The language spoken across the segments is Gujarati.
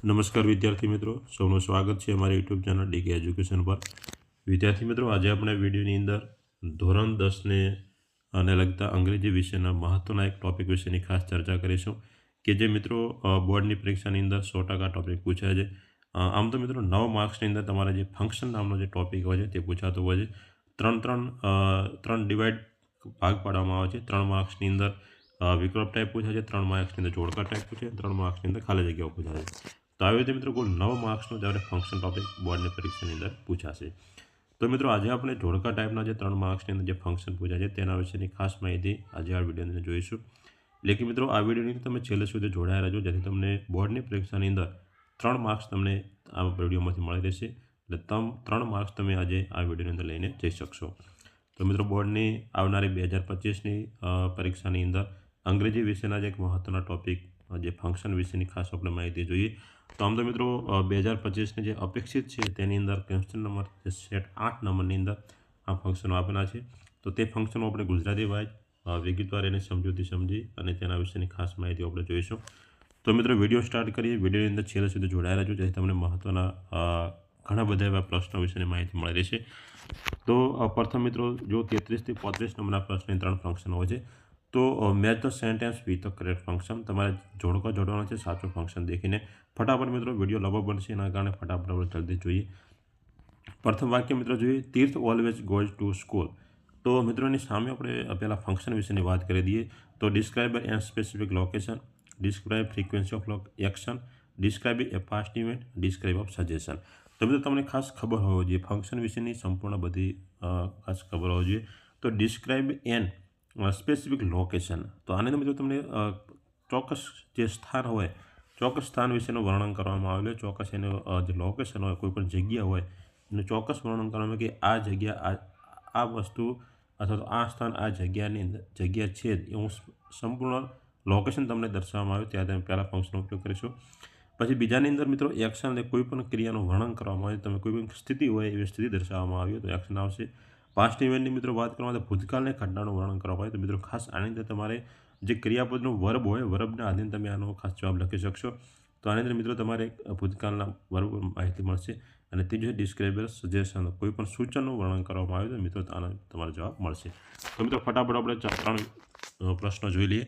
નમસ્કાર વિદ્યાર્થી મિત્રો, સૌનું સ્વાગત છે અમારી યુટ્યુબ ચેનલ ડીકે એજ્યુકેશન પર. વિદ્યાર્થી મિત્રો, આજે આપણે વિડીયોની અંદર ધોરણ 10ને અને લગતા અંગ્રેજી વિષયના મહત્ત્વના એક ટૉપિક વિશેની ખાસ ચર્ચા કરીશું કે જે મિત્રો બોર્ડની પરીક્ષાની અંદર 100% ટૉપિક પૂછાય છે. આમ તો મિત્રો 9 માર્ક્સની અંદર તમારે જે ફંક્શન નામનો જે ટૉપિક હોય છે તે પૂછાતો હોય છે. ત્રણ ડિવાઈડ ભાગ પાડવામાં આવે છે. 3 માર્ક્સની અંદર વિકલ્પ ટાઈપ પૂછાય છે, 3 માર્ક્સની અંદર જોડકા ટાઈપ પૂછાય છે, 3 માર્ક્સની અંદર ખાલી જગ્યાઓ પૂછાય છે. તો આવી રીતે મિત્રો કુલ 9 માર્ક્સનો જ્યારે ફંક્શન ટૉપિક બોર્ડની પરીક્ષાની અંદર પૂછાશે. તો મિત્રો આજે આપણે જોડકા ટાઈપના જે 3 માર્ક્સની અંદર જે ફંક્શન પૂછાય છે તેના વિશેની ખાસ માહિતી આજે આ વિડીયોની અંદર જોઈશું. એટલે કે મિત્રો આ વિડીયોની તમે છેલ્લે સુધી જોડાયા રહેજો, જેથી તમને બોર્ડની પરીક્ષાની અંદર 3 માર્ક્સ તમને આ વિડીયોમાંથી મળી રહેશે. એટલે 3 માર્ક્સ તમે આજે આ વિડીયોની અંદર લઈને જઈ શકશો. તો મિત્રો બોર્ડની આવનારી 2025ની પરીક્ષાની અંદર અંગ્રેજી વિષયના જે એક મહત્ત્વના ટૉપિક જે ફંક્શન વિશેની ખાસ આપણે માહિતી જોઈએ. તો આમ તો મિત્રો 2025ની જે અપેક્ષિત છે તેની અંદર ક્વેશ્ચન નંબર જે સેટ 8 નંબરની અંદર આ ફંક્શનો આપેલા છે. તો તે ફંક્શનો આપણે ગુજરાતી વાઇઝ વિગતવાર એની સમજૂતી સમજી અને તેના વિશેની ખાસ માહિતી આપણે જોઈશું. તો મિત્રો વિડીયો સ્ટાર્ટ કરીએ. વિડીયોની અંદર છેલ્લે સુધી જોડાયેલા રહેજો, જેથી તમને મહત્ત્વના ઘણા બધા એવા પ્રશ્નો વિશેની માહિતી મળી રહેશે. તો પ્રથમ મિત્રો જો 33 થી 35 નંબરના પ્રશ્નની 3 ફંક્શન હોય છે. તો match the sentence with a correct function તમારે જોડકો જોડવાનો છે સાચું ફંક્શન દેખીને. ફટાફટ મિત્રો વિડીયો લાંબો બનશે, એના કારણે ફટાફટ આપણે જલ્દી જોઈએ. પ્રથમ વાક્ય મિત્રો જોઈએ, તીર્થ ઓલવેઝ ગોઝ ટુ સ્કૂલ. તો મિત્રોની સામે આપણે પહેલાં ફંક્શન વિશેની વાત કરી દઈએ. તો describe an specific location, describe frequency of action, describe a past event, describe of suggestion. તો મિત્રો તમને ખાસ ખબર હોવી જોઈએ ફંક્શન વિશેની સંપૂર્ણ બધી ખાસ ખબર હોવી જોઈએ. તો ડિસ્ક્રાઇબ એન સ્પેસિફિક લોકેશન, તો આની અંદર મિત્રો તમને ચોક્કસ જે સ્થાન હોય, ચોક્કસ સ્થાન વિશેનું વર્ણન કરવામાં આવેલું. ચોક્કસ એનું જે લોકેશન હોય, કોઈ પણ જગ્યા હોય એનું ચોક્કસ વર્ણન કરવામાં કે આ જગ્યા આ વસ્તુ અથવા તો આ સ્થાન આ જગ્યાની અંદર જગ્યા છે એવું સંપૂર્ણ લોકેશન તમને દર્શાવવામાં આવ્યું. ત્યાં તમે પહેલાં ફંક્શનનો ઉપયોગ કરીશું. પછી બીજાની અંદર મિત્રો એક્શન એટલે કોઈ પણ ક્રિયાનું વર્ણન કરવામાં આવે, તમે કોઈ પણ સ્થિતિ હોય એવી સ્થિતિ દર્શાવવામાં આવી તો એક્શન આવશે. પાસ્ટ ઇવેન્ટની મિત્રો વાત કરવામાં આવે તો ભૂતકાળની ઘટનાનું વર્ણન કરવામાં આવે. તો મિત્રો ખાસ આની અંદર તમારે જે ક્રિયાપદનું વર્બ હોય, વર્બના આધીન તમે આનો ખાસ જવાબ લખી શકશો. તો આની અંદર મિત્રો તમારે ભૂતકાળના વર્બ માહિતી મળશે. અને ત્રીજું ડિસ્ક્રાઇબર સજેશન, કોઈ પણ સૂચનનું વર્ણન કરવામાં આવે તો મિત્રો આનો તમારો જવાબ મળશે. તો મિત્રો ફટાફટ આપણે 3 પ્રશ્નો જોઈ લઈએ.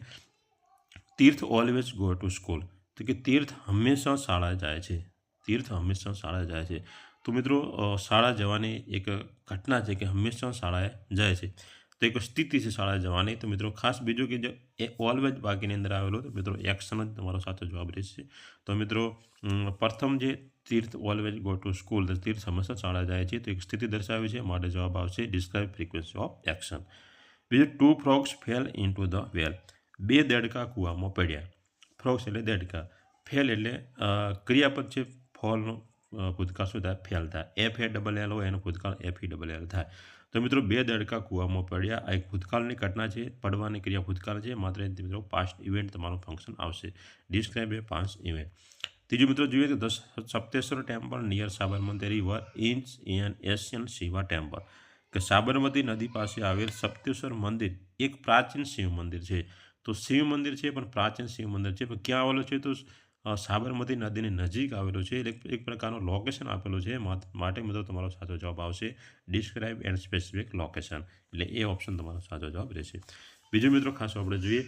તીર્થ ઓલવેઝ ગો ટુ સ્કૂલ, તો કે તીર્થ હંમેશા શાળાએ જાય છે. તીર્થ હંમેશા શાળાએ જાય છે. તો મિત્રો શાળા જવાની એક ઘટના છે કે હંમેશા શાળાએ જાય છે. તો એક સ્થિતિ છે શાળાએ જવાની. તો મિત્રો ખાસ બીજું કે જે એ ઓલવેઝ બાકીની અંદર આવેલો તો મિત્રો એક્શન જ તમારો સાચો જવાબ રહેશે. તો મિત્રો પ્રથમ જે તીર્થ ઓલવેઝ ગો ટુ સ્કૂલ, તીર્થ હંમેશા શાળાએ જાય છે, તો એક સ્થિતિ દર્શાવી છે, માટે જવાબ આવશે ડિસ્ક્રાઇબ ફ્રીક્વન્સી ઓફ એક્શન. બીજું two frogs fell into the well, 2 દેડકા કૂવામાં પડ્યા. ફ્રોગ્સ એટલે દેડકા, ફેલ એટલે ક્રિયાપદ છે, ફોલનો ભૂતકાળ શું થાય? ફેલ થાય. FALL હોય એનો ભૂતકાળ FELL થાય. તો મિત્રો 2 દેડકા કૂવામાં પડ્યા આ એક ભૂતકાળની ઘટના છે, પડવાની ક્રિયા ભૂતકાળ છે, માત્ર મિત્રો પાસ્ટ ઇવેન્ટ તમારું ફંક્શન આવશે. Describe a past event. ત્રીજું મિત્રો જોઈએ તો the Sapteshwar temple near Sabarmati river is an Asian Shiva temple, કે સાબરમતી નદી પાસે આવેલ સપ્તેશ્વર મંદિર એક પ્રાચીન શિવ મંદિર છે. તો શિવ મંદિર છે પણ પ્રાચીન શિવ મંદિર છે, પણ ક્યાં આવેલું છે? તો સાબરમતી નદીની નજીક આવેલું છે. એટલે એક પ્રકારનું લોકેશન આપેલું છે, માટે મિત્રો તમારો સાચો જવાબ આવશે ડિસ્ક્રાઇબ એન્ડ સ્પેસિફિક લોકેશન. એટલે એ ઓપ્શન તમારો સાચો જવાબ રહેશે. બીજું મિત્રો ખાસ આપણે જોઈએ,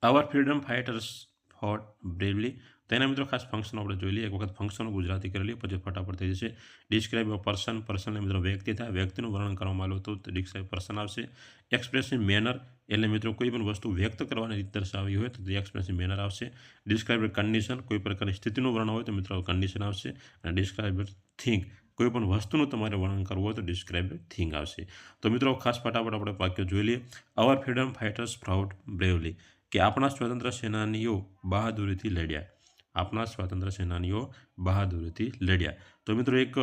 આવર ફ્રીડમ ફાઇટર્સ ફોટ બ્રેવલી. તો એના મિત્રો ખાસ ફંક્શન આપણે જોઈ લઈએ. એક વખત ફંક્શનો ગુજરાતી કરી લઈએ પછી ફટાફટ થઈ જશે. ડિસ્ક્રાઇબ અ પર્સન, પર્સનને મિત્રો વ્યક્તિ થાય, વ્યક્તિનું વર્ણન કરવામાં આવ્યું હતું તો ડિસ્ક્રાઇબ પર્સન આવશે. એક્સપ્રેસિવ મેનર એટલે મિત્રો કોઈ પણ વસ્તુ વ્યક્ત કરવાની રીત દર્શાવી હોય તો એક્સપ્રેસિવ મેનર આવશે. ડિસ્ક્રાઇબ કન્ડિશન, કોઈ પ્રકારની સ્થિતિનું વર્ણન હોય તો મિત્રો કન્ડિશન આવશે. અને ડિસ્ક્રાઇબ થિંગ, કોઈ પણ વસ્તુનું તમારે વર્ણન કરવું હોય તો ડિસ્ક્રાઇબ થિંગ આવશે. તો મિત્રો ખાસ ફટાફટ આપણે વાક્યો જોઈ લઈએ. અવર ફ્રીડમ ફાઇટર્સ ફાઉટ બ્રેવલી, કે આપણા સ્વતંત્ર સેનાનીઓ બહાદુરીથી લડ્યા. આપણા સ્વાતંત્ર્ય સેનાનીઓ બહાદુરીથી લડ્યા. તો મિત્રો એક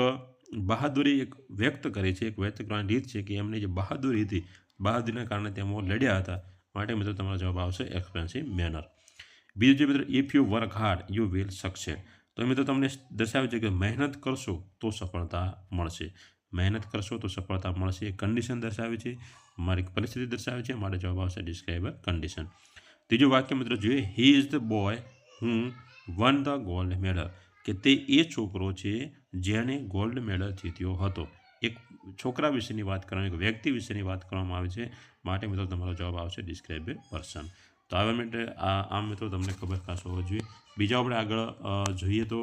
બહાદુરી એક વ્યક્ત કરી છે, એક વ્યક્ત કરવાની રીત છે કે એમની જે બહાદુરી હતી, બહાદુરીના કારણે તેઓ લડ્યા હતા, માટે મિત્રો તમારો જવાબ આવશે એક્સપ્રેસિવ મેનર. બીજું જે મિત્રો if you work hard you will succeed. તો મિત્રો તમને દર્શાવે છે કે મહેનત કરશો તો સફળતા મળશે. મહેનત કરશો તો સફળતા મળશે. એ કન્ડિશન દર્શાવે છે, મારી પરિસ્થિતિ દર્શાવે છે, માટે જવાબ આવશે ડિસ્ક્રાઇબ કન્ડિશન. ત્રીજું વાક્ય મિત્રો જોઈએ, હી ઇઝ ધ બોય હું વન ધ ગોલ્ડ મેડલ, કે તે એ છોકરો છે જેણે ગોલ્ડ મેડલ જીત્યો હતો. એક છોકરા વિશેની વાત કરવામાં, એક વ્યક્તિ વિશેની વાત કરવામાં આવે છે, માટે મિત્રો તમારો જવાબ આવશે ડિસ્ક્રાઇબ એ પર્સન. તો આવા માટે આ મિત્રો તમને ખબર ખાસ હોવો જોઈએ. બીજા આપણે આગળ જોઈએ તો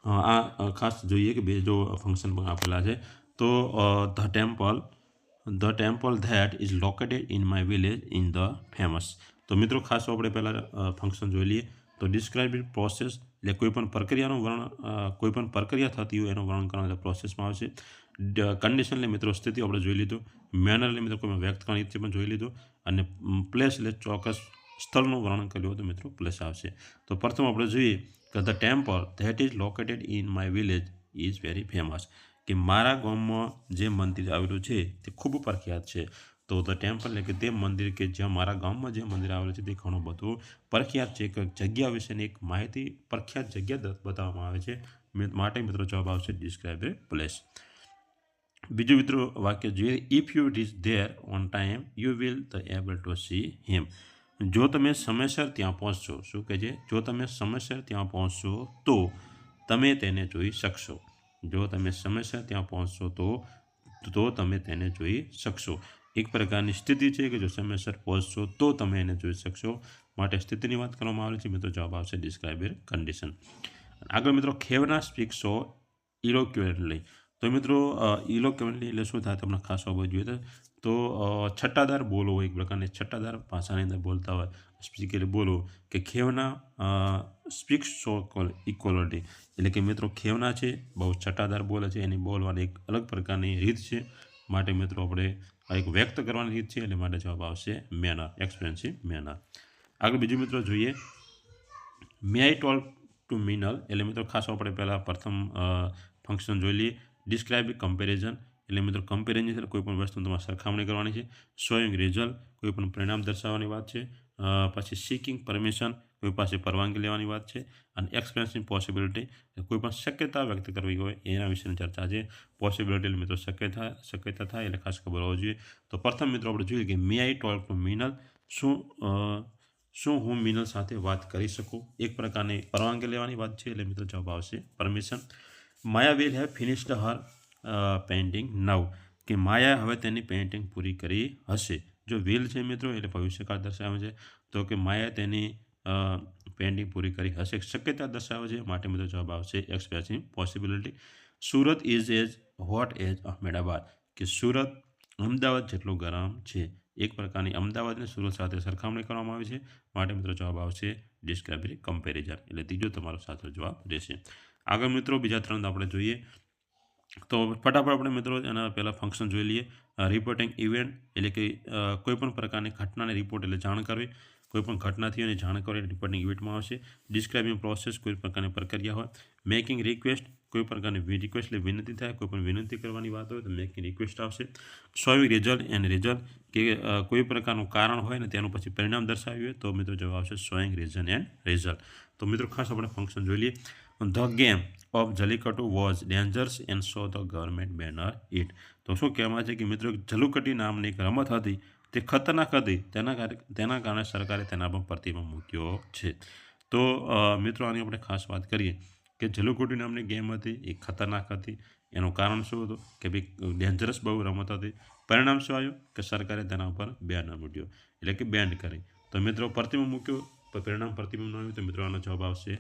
આ ખાસ જોઈએ કે બે જો ફંક્શન પણ આપેલા છે. તો the temple that is located in my village in the famous. તો મિત્રો ખાસ આપણે પહેલાં ફંક્શન જોઈ લઈએ. તો ડિસ્ક્રાઇબ ઇટ પ્રોસેસ, એટલે કોઈપણ પ્રક્રિયાનું વર્ણન, કોઈપણ પ્રક્રિયા થતી હોય એનું વર્ણન કરવાનું પ્રોસેસમાં આવશે. કન્ડિશન એટલે મિત્રો સ્થિતિ આપણે જોઈ લીધું. મેનર એટલે મિત્રો કોઈ વ્યક્ત કરવાની રીતે પણ જોઈ લીધું. અને પ્લેસ એટલે ચોક્કસ સ્થળનું વર્ણન કર્યું હતું મિત્રો, પ્લેસ આવશે. તો પ્રથમ આપણે જોઈએ કે the temple that is located in my village is very famous, કે મારા ગામમાં જે મંદિર આવેલું છે તે ખૂબ પ્રખ્યાત છે. તો ધ ટેમ્પલ એટલે કે તે મંદિર કે જ્યાં મારા ગામમાં જે મંદિર આવેલું છે તે ઘણું બધું પ્રખ્યાત છે. એક જગ્યા વિશેની એક માહિતી, પ્રખ્યાત જગ્યા બતાવવામાં આવે છે, માટે મિત્રો જવાબ આવશે ડિસ્ક્રાઇબ એ પ્લેસ. બીજું મિત્રો વાક્ય જોઈએ, if you rich there on time you will the able to C હિમ. જો તમે સમયસર ત્યાં પહોંચશો, શું કહે છે? જો તમે સમયસર ત્યાં પહોંચશો તો તમે તેને જોઈ શકશો. જો તમે સમયસર ત્યાં પહોંચશો તો તમે તેને જોઈ શકશો. એક પ્રકારની સ્થિતિ છે કે જો સમયસર પહોંચશો તો તમે એને જોઈ શકશો, માટે સ્થિતિની વાત કરવામાં આવે છે. મિત્રો જવાબ આવશે ડિસ્ક્રાઇબ એ કન્ડિશન. આગળ મિત્રો ખેવના સ્પીક સો ઇલોક્યુએન્ટલી. તો મિત્રો ઇલોક્યુએન્ટલી એટલે શું થાય તમને ખાસ હોવું જોઈએ. તો છટ્ટાદાર બોલો, એક પ્રકારની છટ્ટાદાર ભાષાની અંદર બોલતા હોય, સ્પીક એટલે બોલો, કે ખેવના સ્પીક સો ઇક્વલિટી, એટલે કે મિત્રો ખેવના છે બહુ છટ્ટાદાર બોલે છે, એની બોલવાની એક અલગ પ્રકારની રીત છે, માટે મિત્રો આપણે એક વ્યક્ત કરવાની રીત છે, એટલે માટે જવાબ આવશે મેનર, એક્સપેન્સિવ મેનર. આગળ બીજું મિત્રો જોઈએ, મે આઈ ટોક ટુ મિનલ, એટલે મિત્રો ખાસ આપણે પહેલાં પ્રથમ ફંક્શન જોઈ લઈએ. ડિસ્ક્રાઇબ કમ્પેરિઝન, એટલે મિત્રો કમ્પેરિઝન એટલે કોઈ પણ વસ્તુ તમારે સરખામણી કરવાની છે. શોઈંગ રિઝલ્ટ, કોઈ પણ પરિણામ દર્શાવવાની વાત છે. પછી સીકિંગ પરમિશન, કોઈ પાસે પરવાનગી લેવાની વાત છે. અને એક્સપેન્સિવ પોસિબિલિટી, કોઈ પણ શક્યતા વ્યક્ત કરવી હોય એના વિશેની ચર્ચા છે. પોસિબિલિટી એટલે મિત્રો શક્યતા થાય એટલે ખાસ ખબર હોવી જોઈએ. તો પ્રથમ મિત્રો આપણે જોઈએ કે મે આઈ ટોક ટુ મિનલ, શું હું મિનલ સાથે વાત કરી શકું? એક પ્રકારની પરવાનગી લેવાની વાત છે, એટલે મિત્રો જવાબ આવશે permission. Maya will have finished her painting now, કે માયા હવે તેની પેઇન્ટિંગ પૂરી કરી હશે. જો વિલ છે મિત્રો એટલે ભવિષ્યકાળ દર્શાવે છે, તો કે માયા તેની પેઇન્ટિંગ પૂરી કરી હશે, શક્યતા દર્શાવે છે, માટે મિત્રો જવાબ આવશે expressive possibility. Surat is as hot as Ahmedabad, કે સુરત અમદાવાદ જેટલું ગરમ છે. એક પ્રકારની અમદાવાદને સુરત સાથે સરખામણી કરવામાં આવી છે, માટે મિત્રો જવાબ આવશે ડિસ્ક્રાઇબ કમ્પેરિઝન, એટલે ત્રીજો તમારો સાચો જવાબ રહેશે. આગળ મિત્રો બીજા 3 આપણે જોઈએ. તો ફટાફટ આપણે મિત્રો એના પહેલાં ફંક્શન જોઈ લઈએ. રિપોર્ટિંગ ઇવેન્ટ, એટલે કે કોઈપણ પ્રકારની ઘટનાને રિપોર્ટ એટલે જાણ કરવી. કોઈપણ ઘટના થઈ અને જાણ કરવી રિપોર્ટિંગ ઇવેન્ટમાં આવશે. ડિસ્ક્રાઇબિંગ પ્રોસેસ, કોઈ પ્રકારની પ્રક્રિયા હોય. મેકિંગ રિક્વેસ્ટ, કોઈ પ્રકારની રિક્વેસ્ટ એટલે વિનંતી થાય, કોઈ પણ વિનંતી કરવાની વાત હોય તો મેકિંગ રિક્વેસ્ટ આવશે. શોઈંગ રિઝલ્ટ એન્ડ રિઝલ્ટ, કે કોઈ પ્રકારનું કારણ હોય ને તેનું પછી પરિણામ દર્શાવ્યું હોય તો મિત્રો જવાબ આવશે શોઈંગ રીઝન એન્ડ રિઝલ્ટ. તો મિત્રો ખાસ આપણે ફંક્શન જોઈ લઈએ. The game of jallikattu was dangerous and so the government banned it. તો શું કહેવામાં છે કે મિત્રો જલ્લીકટ્ટુ નામની એક રમત હતી, તે ખતરનાક હતી, તેના કારણે સરકારે તેના પર પ્રતિબંધ મૂક્યો છે. તો મિત્રો આની આપણે ખાસ વાત કરીએ કે જલ્લીકટ્ટુ નામની ગેમ હતી, એ ખતરનાક હતી. એનું કારણ શું હતું કે ભાઈ ડેન્જરસ બહુ રમત હતી. પરિણામ શું આવ્યું કે સરકારે તેના ઉપર બેનર મૂક્યો, એટલે કે બેન્ડ કરી. તો મિત્રો પ્રતિબંધ મૂક્યો, પરિણામ પ્રતિબંધ આવ્યું, તો મિત્રો આનો જવાબ આવશે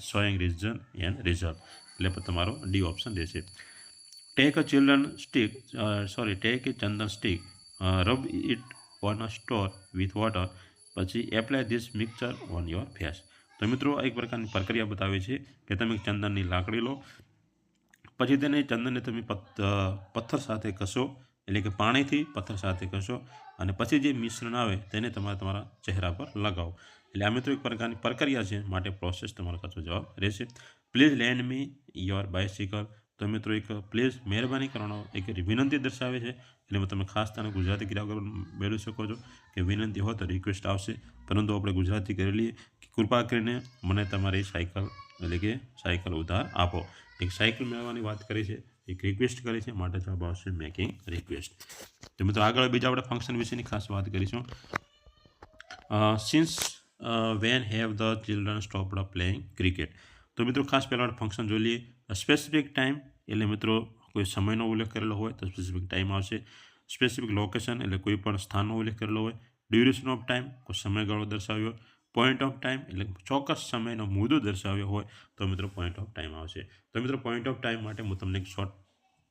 શોઈંગ રીઝન એન્ડ રિઝલ્ટ, એટલે તમારો ડી ઓપ્શન રહેશે. Take a chandan stick, rub it on a stone with water, પછી apply this mixture on your face. તો મિત્રો એક પ્રકારની પ્રક્રિયા બતાવે છે કે તમે ચંદનની લાકડી લો, પછી ચંદનને તમે પથ્થર સાથે ઘસો, એટલે કે પાણીથી પથ્થર સાથે ઘસો, અને પછી જે મિશ્રણ આવે તેને તમારા ચહેરા પર લગાવો. એટલે આ મિત્રો એક પ્રકારની પ્રક્રિયા છે, માટે પ્રોસેસ તમારો સાચો જવાબ રહેશે. Please land me your bicycle. તો મિત્રો એક પ્લીઝ મહેરબાની કરવાનો એક વિનંતી દર્શાવે છે, એટલે તમે ખાસ તેને ગુજરાતી ક્રિયા મેળવી શકો છો, કે વિનંતી હોય તો રિક્વેસ્ટ આવશે, પરંતુ આપણે ગુજરાતી કરી લઈએ કે કૃપા કરીને મને તમારી સાયકલ, એટલે કે સાયકલ ઉધાર આપો. એક સાયકલ મેળવવાની વાત કરી છે, એક રિક્વેસ્ટ કરી છે, માટે જવાબ આવશે મેકિંગ રિક્વેસ્ટ. તો મિત્રો આગળ બીજા આપણે ફંક્શન વિશેની ખાસ વાત કરીશું. Since when have the children stopped playing cricket. તો મિત્રો ખાસ પહેલાં ફંક્શન જોઈ લઈએ. સ્પેસિફિક ટાઈમ એટલે મિત્રો કોઈ સમયનો ઉલ્લેખ કરેલો હોય તો સ્પેસિફિક ટાઈમ આવશે. સ્પેસિફિક લોકેશન એટલે કોઈ પણ સ્થાનનો ઉલ્લેખ કરેલો હોય. ડ્યુરેશન ઓફ ટાઈમ કોઈ સમયગાળો દર્શાવ્યો. પોઈન્ટ ઓફ ટાઈમ એટલે ચોક્કસ સમયનો મુદ્દો દર્શાવ્યો હોય તો મિત્રો પોઈન્ટ ઓફ ટાઈમ આવશે. તો મિત્રો પોઈન્ટ ઓફ ટાઈમ માટે હું તમને એક શોર્ટ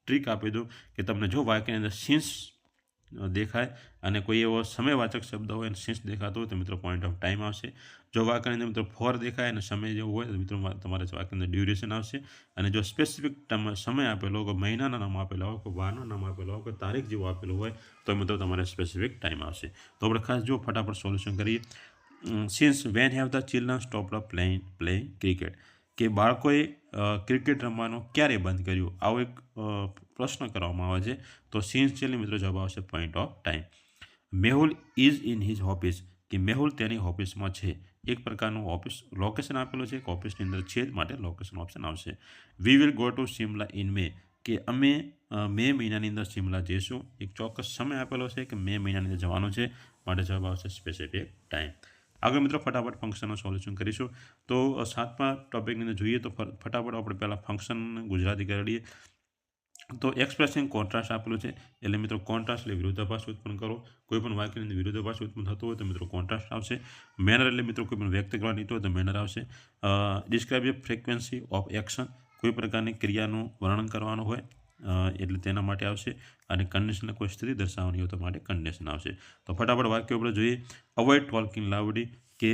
ટ્રીક આપી દઉં કે તમને જો વાક્યની અંદર સિન્સ દેખાય અને કોઈ એવો સમયવાચક શબ્દ હોય અને સિન્સ દેખાતો હોય તો મિત્રો પોઈન્ટ ઓફ ટાઈમ આવશે. જો વાક્યની અંદર મિત્રો ફોર દેખાય અને સમય જેવું હોય તો મિત્રો તમારે વાક્યની અંદર ડ્યુરેશન આવશે. અને જો સ્પેસિફિક સમય આપેલો હોય, કોઈ મહિનાના નામ આપેલા હોય, કોઈ વારના નામ આપેલા હોય, કોઈ તારીખ જેવું આપેલું હોય તો મિત્રો તમારે સ્પેસિફિક ટાઈમ આવશે. તો આપણે ખાસ જો ફટાફટ સોલ્યુશન કરીએ. Since when have the children stopped playing cricket, કે બાળકોએ ક્રિકેટ રમવાનું ક્યારે બંધ કર્યું, આવો એક પ્રશ્ન કરવામાં આવે છે. તો સિન્સ છે મિત્રો જવાબ આવશે point of time. Mehul is in his office, કે મેહુલ તેની ઓફિસમાં છે. એક પ્રકારનું ઓફિસ લોકેશન આપેલું છે, કે ઓફિસની અંદર છે માટે લોકેશન ઓપ્શન આવશે. We will go to Shimla in May, કે અમે મે મહિનાની અંદર શિમલા જઈશું. એક ચોક્કસ સમય આપેલો છે કે મે મહિનાની અંદર જવાનું છે માટે જવાબ આવશે સ્પેસિફિક ટાઈમ. આગળ મિત્રો ફટાફટ ફંક્શનનું સોલ્યુશન કરીશું. તો 7મા ટોપિકની અંદર જોઈએ તો ફટાફટ આપણે પહેલાં ફંક્શન ગુજરાતી કરી લઈએ. તો એક્સપ્રેસિંગ કોન્ટ્રાસ્ટ આપેલું છે એટલે મિત્રો કોન્ટ્રાસ્ટ એટલે વિરોધાભાસ ઉત્પન્ન કરો. કોઈ પણ વાક્યની અંદર વિરોધાભાસ ઉત્પન્ન થતો હોય તો મિત્રો કોન્ટ્રાસ્ટ આવશે. મેનર એટલે મિત્રો કોઈ પણ વ્યક્ત કરવાની હોય તો મેનર આવશે. Describe the frequency of action, કોઈ પ્રકારની ક્રિયાનું વર્ણન કરવાનું હોય એટલે તેના માટે આવશે. અને કન્ડિશનને કોઈ સ્થિતિ દર્શાવવાની હોય તો માટે કન્ડિશન આવશે. તો ફટાફટ વાક્યો આપણે જોઈએ. અવોઇડ ટોકિંગ લાઉડલી, કે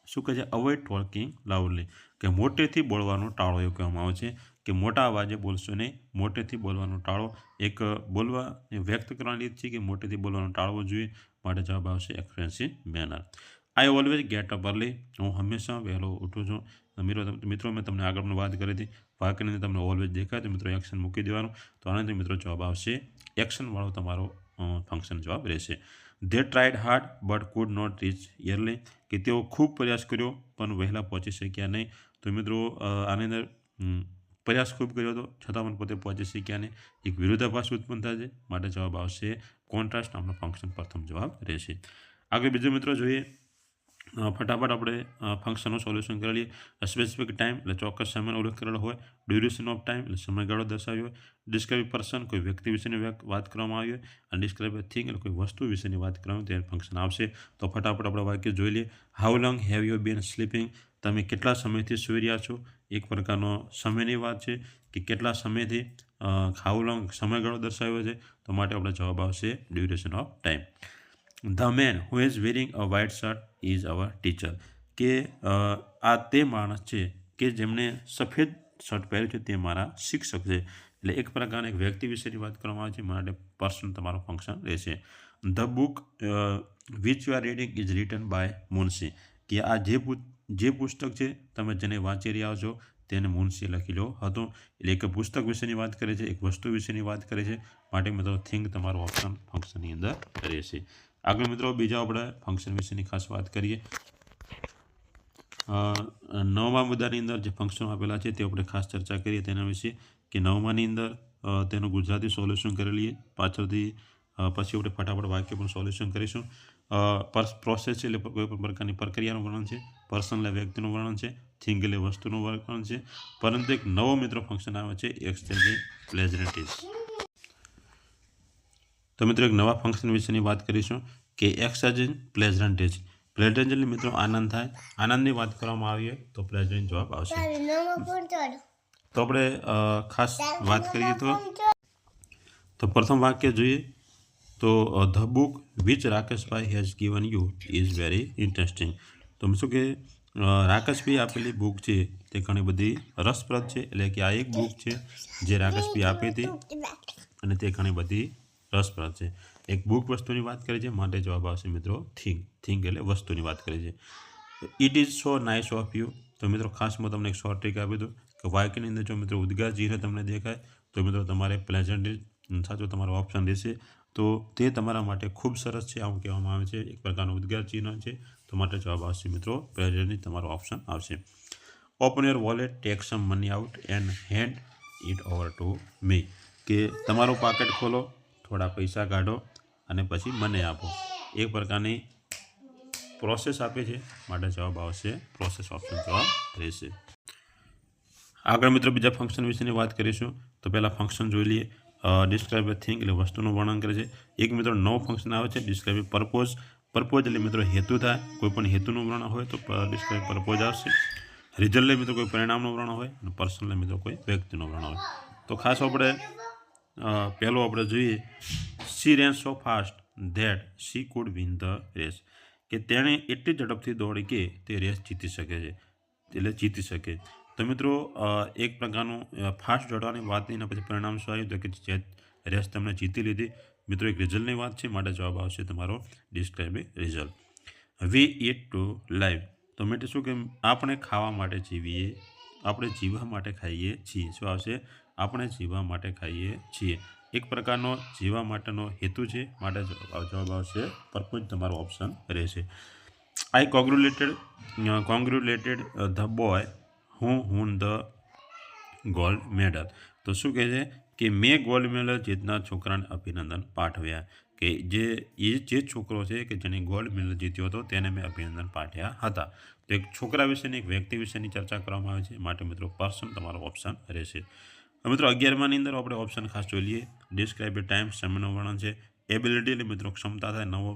શું કહે છે, અવોઇડ ટોકિંગ લાઉડલી, કે મોટેથી બોલવાનું ટાળો એવું કહેવામાં આવે છે. કે મોટા અવાજે બોલશો નહીં, મોટેથી બોલવાનું ટાળો. એક બોલવા વ્યક્ત કરવાની રીત છે કે મોટેથી બોલવાનું ટાળવું જોઈએ માટે જવાબ આવશે expressive manner. I always get up early, હું હંમેશા વહેલો ઉઠું છું. મિત્રો મેં તમને આગળ પણ વાત કરી હતી. વાક્યની અંદર તમને ઓલવેઝ દેખાય તો મિત્રો એક્શન મૂકી દેવાનું. તો આનાથી મિત્રો જવાબ આવશે એક્શનવાળો તમારો ફંક્શન જવાબ રહેશે. They tried hard but could not reach early, કે તેઓ ખૂબ પ્રયાસ કર્યો પણ વહેલા પહોંચી શક્યા નહીં. તો મિત્રો આની અંદર પ્રયાસ ખૂબ કર્યો હતો છતાં પણ પોતે પહોંચી શક્યા નહીં, એક વિરોધાભાસ ઉત્પન્ન થાય છે માટે જવાબ આવશે કોન્ટ્રાસ્ટ નામનો ફંક્શન પ્રથમ જવાબ રહેશે. આગળ બીજો મિત્રો જોઈએ. ફટાફટ આપણે ફંક્શનનું સોલ્યુશન કરી લઈએ. સ્પેસિફિક ટાઈમ એટલે ચોક્કસ સમયનો ઉલ્લેખ કરેલો હોય. ડ્યુરેશન ઓફ ટાઈમ એટલે સમયગાળો દર્શાવ્યો હોય. ડિસ્ક્રાઇબ પર્સન કોઈ વ્યક્તિ વિશેની વાત કરવામાં આવી હોય. અને ડિસ્ક્રાઇબ થિંગ એટલે કોઈ વસ્તુ વિશેની વાત કરવામાં ત્યારે ફંક્શન આવશે. તો ફટાફટ આપણે વાક્ય જોઈ લઈએ. How long have you bin sleeping, તમે કેટલા સમયથી સૂઈ રહ્યા છો. એક પ્રકારનો સમયની વાત છે કે કેટલા સમયથી. હાઉ લોંગ સમયગાળો દર્શાવ્યો છે તો માટે આપણે જવાબ આવશે duration of time. The man who is wearing a white shirt is our teacher, કે આ તે માણસ છે કે જેમણે સફેદ શર્ટ પહેર્યું છે તે મારા શિક્ષક છે. એટલે એક પ્રકારના એક વ્યક્તિ વિશેની વાત કરવામાં આવે છે માટે પર્સન તમારો ફંક્શન રહેશે. The book which you are reading is written by Munshi, કે આ જે પુસ્તક છે તમે જેને વાંચી રહ્યા છો તેને મુનશી લખેલો હતો. એટલે એક પુસ્તક વિશેની વાત કરે છે, એક વસ્તુ વિશેની વાત કરે છે માટે મિત્રો થિંક તમારો ઓપ્શન ફંક્શનની અંદર રહેશે. આગળ મિત્રો બીજા આપણે ફંક્શન વિશેની ખાસ વાત કરીએ. 9મા મુદ્દાની અંદર જે ફંક્શન આપેલા છે તે આપણે ખાસ ચર્ચા કરીએ તેના વિશે, કે 9માની અંદર તેનું ગુજરાતી સોલ્યુશન કરી લઈએ પાછળથી. પછી આપણે ફટાફટ વાક્ય પણ સોલ્યુશન કરીશું. પ્રોસેસ છે એટલે કોઈ પણ પ્રકારની પ્રક્રિયાનું વર્ણન છે. પર્સન એટલે વ્યક્તિનું વર્ણન છે. થિંગ એટલે વસ્તુનું વર્ણન છે. પરંતુ એક નવો મિત્રો ફંક્શન આવે છે એક્સચેન્જિંગ પ્લેઝન્ટીઝ. તો મિત્રો એક નવા ફંક્શન વિશેની વાત કરીશું કે એક્સચેન્જિંગ પ્લેઝન્ટીઝ. પ્લેઝન્ટ મિત્રો આનંદ થાય, આનંદની વાત કરવામાં આવીએ તો પ્લેઝન્ટ જવાબ આવશે. તો આપણે ખાસ વાત કરીએ તો પ્રથમ વાક્ય જોઈએ તો the book which Rakeshbhai has given you is very interesting. તો શું કે રાકેશભાઈ આપેલી બુક છે તે ઘણી બધી રસપ્રદ છે. એટલે કે આ એક બુક છે જે રાકેશભાઈ આપી હતી અને તે ઘણી બધી રસપ્રદ છે. એક બુક વસ્તુની વાત કરી છે માટે જવાબ આવશે મિત્રો થિંગ. થિંગ એટલે વસ્તુની વાત કરી છે. It is so nice of you. તો મિત્રો ખાસ હું તમને એક શોર્ટ ટ્રીક આપી દઉં કે વાક્યની અંદર જો મિત્રો ઉદ્ગાર ચિહ્ન તમને દેખાય તો મિત્રો તમારે પ્લેઝન્ટ સાચો તમારો ઓપ્શન રહેશે. તો તે તમારા માટે ખૂબ સરસ છે આવું કહેવામાં આવે છે. એક પ્રકારનું ઉદ્ગાર ચિહ્ન છે તો માટે જવાબ આવશે મિત્રો પ્લેઝન્ટ તમારો ઓપ્શન આવશે. Open your wallet, tech some money out and hand it over to me, કે તમારું પાકેટ ખોલો, થોડા પૈસા કાઢો અને પછી મને આપો. એક પ્રકારની પ્રોસેસ આપે છે, માટે જવાબ આવશે પ્રોસેસ, ઓપ્શન જવાબ રહેશે. આગળ મિત્રો બીજા ફંક્શન વિશેની વાત કરીશું. તો પહેલાં ફંક્શન જોઈ લઈએ. ડિસ્ક્રાઇબ અ થિંગ એટલે વસ્તુનું વર્ણન કરે છે. એક મિત્રો નવું ફંક્શન આવે છે ડિસ્ક્રાઇબ પર્પોઝ. પર્પોઝ એટલે મિત્રો હેતુ થાય, કોઈ પણ હેતુનું વર્ણન હોય તો ડિસ્ક્રાઇબ પર્પોઝ આવશે. રિઝલ્ટ એટલે મિત્રો કોઈ પરિણામનું વર્ણન હોય, અને પર્સન એટલે મિત્રો કોઈ વ્યક્તિનું વર્ણન હોય. તો ખાસ આપણે પહેલું આપણે જોઈએ, she ran so fast that she could win the race, કે તેણે એટલી ઝડપથી દોડી કે તે રેસ જીતી શકે છે, એટલે જીતી શકે. તો મિત્રો એક પ્રકારનું ફાસ્ટ દોડવાની વાત નહીં, પછી પરિણામ શું આવ્યું તો કે જે રેસ તમને જીતી લીધી. મિત્રો એક રિઝલ્ટની વાત છે, માટે જવાબ આવશે તમારો describe result. We eat to live, તો મિત્રો શું કે આપણે ખાવા માટે જીવીએ, આપણે જીવવા માટે ખાઈએ છીએ. શું આવશે? આપણે જીવવા માટે ખાઈએ છીએ. એક પ્રકારનો જીવવા માટેનો હેતુ છે, માટે જવાબ આવશે પર્પોઝ, તમારો ઓપ્શન રહેશે. I congratulated the boy who won the gold medal. તો શું કહે છે કે મેં ગોલ્ડ મેડલ જીતનાર છોકરાને અભિનંદન પાઠવ્યા, કે જે છોકરો છે કે જેને ગોલ્ડ મેડલ જીત્યો હતો તેને મેં અભિનંદન પાઠવ્યા હતા. તો એક છોકરા વિશેની, એક વ્યક્તિ વિશેની ચર્ચા કરવામાં આવે છે, માટે મિત્રો પર્સન તમારો ઓપ્શન રહેશે. મિત્રો 11માની અંદર આપણે ઓપ્શન ખાસ જોઈ લઈએ. ડિસ્ક્રાઇબ એ ટાઈમ, સમયનું વર્ણન છે. એબિલિટી એટલે મિત્રો ક્ષમતા થાય, નવો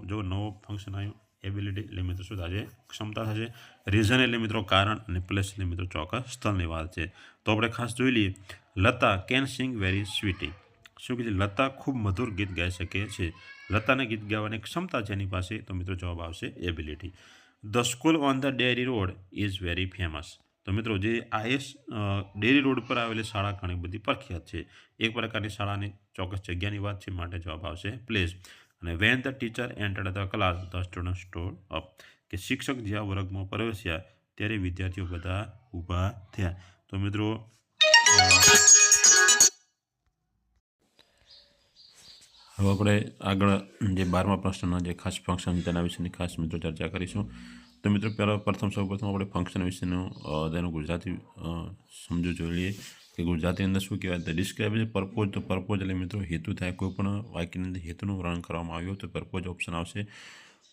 ફંક્શન આવ્યું. એબિલિટી એટલે મિત્રો શું થશે? ક્ષમતા થશે. રીઝન એટલે મિત્રો કારણ, અને પ્લેસ એટલે મિત્રો ચોક્કસ સ્થળની વાત છે. તો આપણે ખાસ જોઈ લઈએ. Lata can sing very sweetly. શું કહે છે? લતા ખૂબ મધુર ગીત ગાઈ શકે છે. લતાને ગીત ગાવાની ક્ષમતા છે એની પાસે, તો મિત્રો જવાબ આવશે ability. The school on the dairy road is very famous. તો મિત્રો જે ડેરી રોડ પર આવેલી શાળા ઘણી બધી પ્રખ્યાત છે. એક પ્રકારની શાળાની ચોક્કસ જગ્યાની વાત છે, માટે જવાબ આવશે પ્લેસ. અને when the teacher entered the class the student stood up, કે શિક્ષક જ્યાં વર્ગમાં પ્રવેશ્યા ત્યારે વિદ્યાર્થીઓ બધા ઊભા થયા. તો મિત્રો હવે આપણે આગળ જે 12મા પ્રશ્નના જે ખાસ ફંક્શન તેના વિશેની ખાસ મિત્રો ચર્ચા કરીશું. તો મિત્રો સૌપ્રથમ આપણે ફંક્શન વિશેનું તેનું ગુજરાતી સમજવું જોઈ લઈએ, કે ગુજરાતી અંદર શું કહેવાય. તો ડિસ્ક્રાઇબ પર્પોઝ. તો પર્પોઝ એટલે મિત્રો હેતુ થાય, કોઈ પણ વાક્યની અંદર હેતુનું વર્ણન કરવામાં આવ્યું તો પર્પોઝ ઓપ્શન આવશે.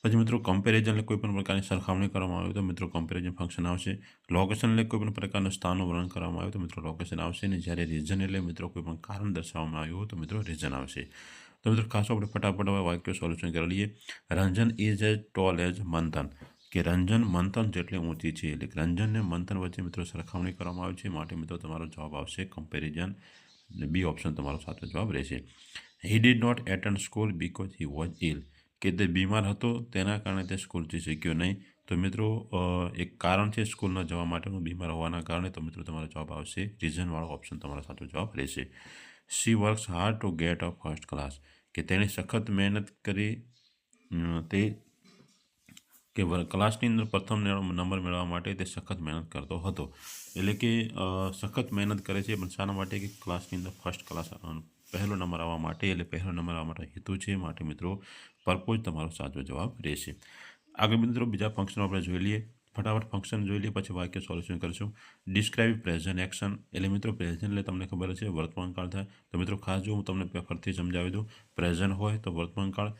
પછી મિત્રો કમ્પેરિઝન એટલે કોઈ પણ પ્રકારની સરખામણી કરવામાં આવે તો મિત્રો કમ્પેરિઝન ફંક્શન આવશે. લોકેશન એટલે કોઈ પણ પ્રકારના સ્થાનનું વર્ણન કરવામાં આવ્યું તો મિત્રો લોકેશન આવશે. અને જ્યારે રીઝન એટલે મિત્રો કોઈ પણ કારણ દર્શાવવામાં આવ્યું હોય તો મિત્રો રીઝન આવશે. તો મિત્રો ખાસ આપણે ફટાફટ વાક્ય સોલ્યુશન કરી લઈએ. Ranjan is as toll as મંથન, કે રંજન મંથન જેટલી ઊંચી છે, એટલે કે રંજનને મંથન વચ્ચે મિત્રો સરખામણી કરવામાં આવે છે, માટે મિત્રો તમારો જવાબ આવશે કમ્પેરિઝન. બી ઓપ્શન તમારો સાચો જવાબ રહેશે. He did not attend school because he was ill, કે તે બીમાર હતો તેના કારણે તે સ્કૂલ જઈ શક્યો નહીં. તો મિત્રો એક કારણ છે સ્કૂલ ન જવા માટેનું, બીમાર હોવાના કારણે. તો મિત્રો તમારો જવાબ આવશે રીઝનવાળો ઓપ્શન તમારો સાચો જવાબ રહેશે. She works hard to get a first class, કે તેણે સખત મહેનત કરી તે કે ક્લાસની અંદર પ્રથમ નંબર મેળવવા માટે તે સખત મહેનત કરતો હતો. એટલે કે સખત મહેનત કરે છે, પણ શાના માટે? કે ક્લાસની અંદર ફર્સ્ટ ક્લાસ પહેલો નંબર આવવા માટે, એટલે પહેલો નંબર આવવા માટે હેતુ છે, માટે મિત્રો પર્પોઝ તમારો સાચો જવાબ રહેશે. આગળ મિત્રો બીજા ફંક્શન આપણે જોઈ લઈએ. ફટાફટ ફંક્શન જોઈ લઈએ, પછી વાક્ય સોલ્યુશન કરીશું. ડિસ્ક્રાઇબ પ્રેઝન્ટ એક્શન, એટલે મિત્રો પ્રેઝન્ટ એટલે તમને ખબર છે વર્તમાનકાળ થાય. તો મિત્રો ખાસ જો હું તમને ફરીથી સમજાવી દઉં. પ્રેઝન્ટ હોય તો વર્તમાનકાળ,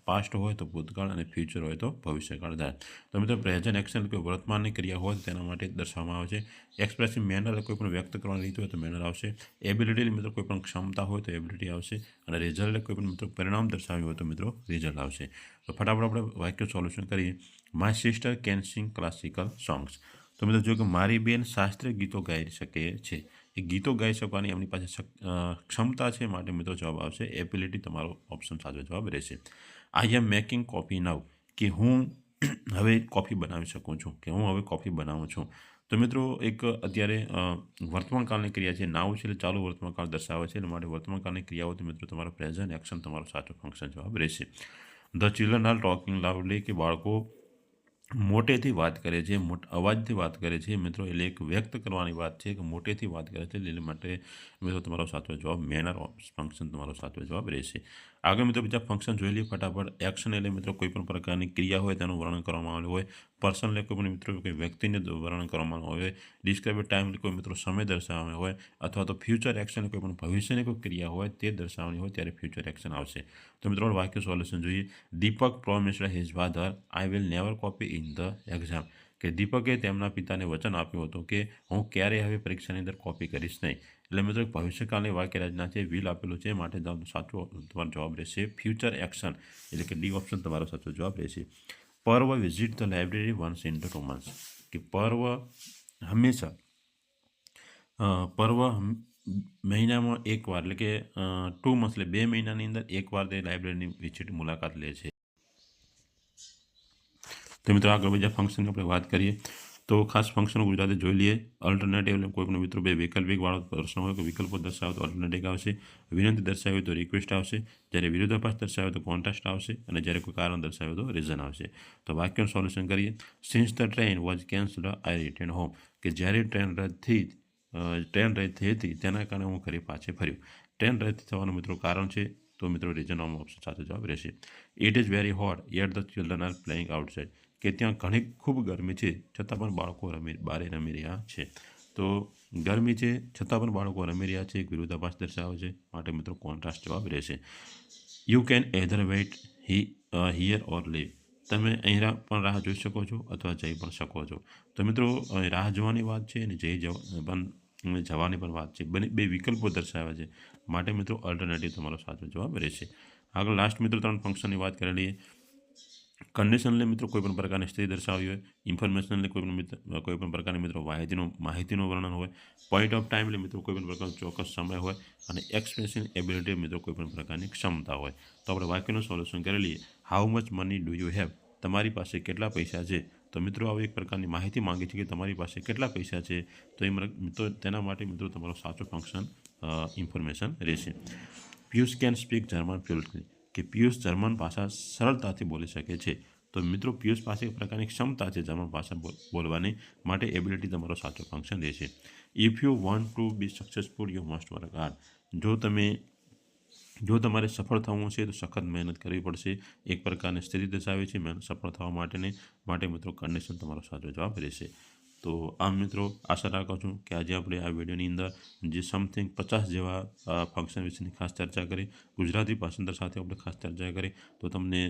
પાસ્ટ હોય તો ભૂતકાળ, અને ફ્યુચર હોય તો ભવિષ્યકાળ થાય. તો મિત્રો પ્રેઝન્ટ એક્શન કોઈ વર્તમાનની ક્રિયા હોય તો તેના માટે દર્શાવવામાં આવે છે. એક્સપ્રેસિવ મેનર કોઈ પણ વ્યક્ત કરવાની રીત હોય તો મેનર આવશે. એબિલિટી મિત્રો કોઈ પણ ક્ષમતા હોય તો એબિલિટી આવશે. અને રિઝલ્ટ કોઈ પણ મિત્રો પરિણામ દર્શાવ્યું હોય તો મિત્રો રિઝલ્ટ આવશે. તો ફટાફટ આપણે વાક્ય સોલ્યુશન કરીએ. My sister can sing classical songs. તો મિત્રો જો કે મારી બેન શાસ્ત્રીય ગીતો ગાઈ શકે છે, એ ગીતો ગાઈ શકવાની એમની પાસે ક્ષમતા છે, માટે મિત્રો જવાબ આવશે એબિલિટી, તમારો ઓપ્શન સાચો જવાબ રહેશે. આઈ એમ મેકિંગ કોફી નાઉ, કે હું હવે કોફી બનાવી શકું છું, કે હું હવે કોફી બનાવું છું. તો મિત્રો એક અત્યારે વર્તમાનકાળની ક્રિયા છે, નાઉ છે એટલે ચાલુ વર્તમાનકાળ દર્શાવે છે, એટલે માટે વર્તમાનકાળની ક્રિયાઓ તો મિત્રો તમારો પ્રેઝન્ટ એક્શન તમારો સાચો ફંક્શન જવાબ રહેશે. The children are talking loudly, કે બાળકો મોટેથી વાત કરે છે, અવાજથી વાત કરે છે મિત્રો, એટલે એક વ્યક્ત કરવાની વાત છે કે મોટેથી વાત કરે છે, એટલે માટે મિત્રો તમારો સાચો જવાબ મેનર ફંક્શન તમારો સાચો જવાબ રહેશે. આગળ મિત્રો બીજા ફંક્શન જોઈ લઈએ ફટાફટ. એક્શન એટલે મિત્રો કોઈ પણ પ્રકારની ક્રિયા હોય તેનું વર્ણન કરવામાં આવેલું હોય. પર્સન એટલે કોઈ પણ મિત્રો કોઈ વ્યક્તિને વર્ણન કરવામાં આવ્યું હોય. ડિસ્ક્રાઇબ ટાઈમ એટલે કોઈ મિત્રો સમય દર્શાવવાનો હોય, અથવા તો ફ્યુચર એક્શન કોઈ પણ ભવિષ્યની કોઈ ક્રિયા હોય તે દર્શાવવાની હોય ત્યારે ફ્યુચર એક્શન આવશે. તો મિત્રો વાક્ય સોલ્યુશન જોઈએ. Deepak promised his father I will never copy in the exam. કે દીપકે તેમના પિતાને વચન આપ્યું હતું કે હું ક્યારેય હવે પરીક્ષાની અંદર કોપી કરીશ નહીં. એટલે મિત્રો ભવિષ્યકાળની વાક્ય રચના છે, વિલ આપેલું છે, માટે સાચો તમારો જવાબ રહેશે ફ્યુચર એક્શન, એટલે કે ડી ઓપ્શન તમારો સાચો જવાબ રહેશે. પર્વ visit the library once in the 2 months. કે પર્વ હંમેશા મહિનામાં એકવાર, એટલે કે 2 months એટલે 2 મહિનાની અંદર એકવાર તે લાઇબ્રેરીની વિઝિટ મુલાકાત લે છે. તો મિત્રો આગળ બીજા ફંક્શનની આપણે વાત કરીએ તો ખાસ ફંક્શન ગુજરાતી જોઈ લઈએ. અલ્ટરનેટિવ એટલે કોઈ પણ મિત્રો બે વૈકલ્પિક વાળો પ્રશ્ન હોય કે વિકલ્પો દર્શાવે તો અલ્ટરનેટિવ આવશે, વિનંતી દર્શાવે તો રિક્વેસ્ટ આવશે, જ્યારે વિરોધાભાસ દર્શાવે તો કોન્ટ્રાસ્ટ આવશે, અને જ્યારે કોઈ કારણ દર્શાવે તો રીઝન આવશે. તો વાક્યનું સોલ્યુશન કરીએ. Since the train was cancelled I return home. કે જ્યારે ટ્રેન રદ થઈ હતી તેના કારણે હું ઘરે પાછે ફર્યો. ટ્રેન રદ થવાનું મિત્રો કારણ છે, તો મિત્રો રીઝન ઓપ્શન સાચો જવાબ રહેશે. It is very hot yet the children are playing outside. કે ત્યાં ઘણી ખૂબ ગરમી છે છતાં પણ બાળકો બહાર રમી રહ્યા છે. તો ગરમી છે છતાં પણ બાળકો રમી રહ્યા છે, એક વિરોધાભાસ દર્શાવે છે, માટે મિત્રો કોન્ટ્રાસ્ટ જવાબ રહેશે. You can either wait here or leave. તમે અહીં પણ રાહ જોઈ શકો છો અથવા જઈ પણ શકો છો. તો મિત્રો રાહ જોવાની વાત છે અને જવાની પણ વાત છે, બે વિકલ્પો દર્શાવ્યા છે, માટે મિત્રો અલ્ટરનેટિવ તમારો સાચો જવાબ રહેશે. આગળ લાસ્ટ મિત્રો 3 ફંક્શનની વાત કરી લઈએ. કન્ડિશનલે મિત્રો કોઈ પણ પ્રકારની સ્થિતિ દર્શાવી હોય. ઇન્ફોર્મેશનલે કોઈ પણ પ્રકારની મિત્રો માહિતીનું વર્ણન હોય. પોઈન્ટ ઓફ ટાઈમ એટલે મિત્રો કોઈ પણ પ્રકારનો ચોક્કસ સમય હોય. અને એક્સપ્રેશન એબિલિટી મિત્રો કોઈ પણ પ્રકારની ક્ષમતા હોય. તો આપણે વાક્યનું સોલ્યુશન કરી લઈએ. How much money do you have. તમારી પાસે કેટલા પૈસા છે. તો મિત્રો આવી એક પ્રકારની માહિતી માંગે છે કે તમારી પાસે કેટલા પૈસા છે. તો મિત્રો તેના માટે મિત્રો તમારો સાચો ફંક્શન ઇન્ફોર્મેશન રહેશે. Piyush can speak German fluently. કે પિયુષ જર્મન ભાષા સરળતાથી બોલી શકે છે. તો મિત્રો પિયુષ પાસે એક પ્રકારની ક્ષમતા છે જર્મન ભાષા બોલવાની, માટે એબિલિટી તમારો સાચો ફંક્શન રહેશે. If you want to B successful you must work hard. જો તમારે સફળ થવું છે તો સખત મહેનત કરવી પડશે, એક પ્રકારની સ્થિતિ દર્શાવે છે સફળ થવા માટેની, માટે મિત્રો કન્ડિશન તમારો સાચો જવાબ રહેશે. તો આમ મિત્રો આશા રાખું છું કે આજે આપણે આ વિડીયોની અંદર જે સમથિંગ 50 જેવા ફંક્શન વિશેની ખાસ ચર્ચા કરી, ગુજરાતી ભાષાંતર સાથે આપણે ખાસ ચર્ચા કરી, તો તમને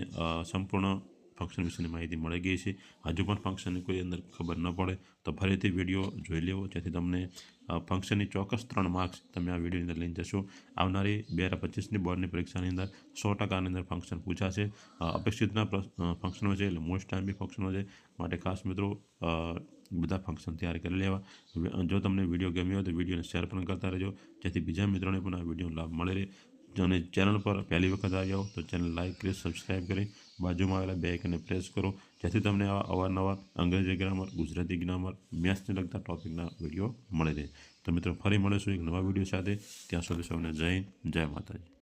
સંપૂર્ણ ફંક્શન વિશેની માહિતી મળી ગઈ છે. હજુ પણ ફંક્શનની કોઈ અંદર ખબર ન પડે તો ફરીથી વિડીયો જોઈ લેવો, જેથી તમને ફંક્શનની ચોક્કસ 3 માર્ક્સ તમે આ વિડીયોની અંદર લઈને જશો. આવનારી 2025ની બોર્ડની પરીક્ષાની અંદર 100%ની અંદર ફંક્શન પૂછાશે. અપેક્ષિતના ફંક્શનો છે, એટલે મોસ્ટ ટાઈમ ફંક્શનો છે, માટે ખાસ મિત્રો બધા ફંક્શન તૈયાર કરી લેવા. જો તમને વિડીયો ગમ્યો હોય તો વિડીયોને શેર પણ કરતા રહેજો, જેથી બીજા મિત્રોને પણ આ વિડીયોનો લાભ મળી રહે. અને ચેનલ પર પહેલી વખત આવ્યા હો તો ચેનલ લાઇક કરી, સબસ્ક્રાઈબ કરી, બાજુમાં આવેલા બે આઇકનને પ્રેસ કરો, જેથી તમને આવા અવારનવાર અંગ્રેજી ગ્રામર, ગુજરાતી ગ્રામર, મેથ્સને લગતા ટોપિકના વિડીયો મળી રહે. તો મિત્રો ફરી મળીશું એક નવા વિડીયો સાથે. ત્યાં સુધી સૌને જય હિન્દ, જય માતાજી.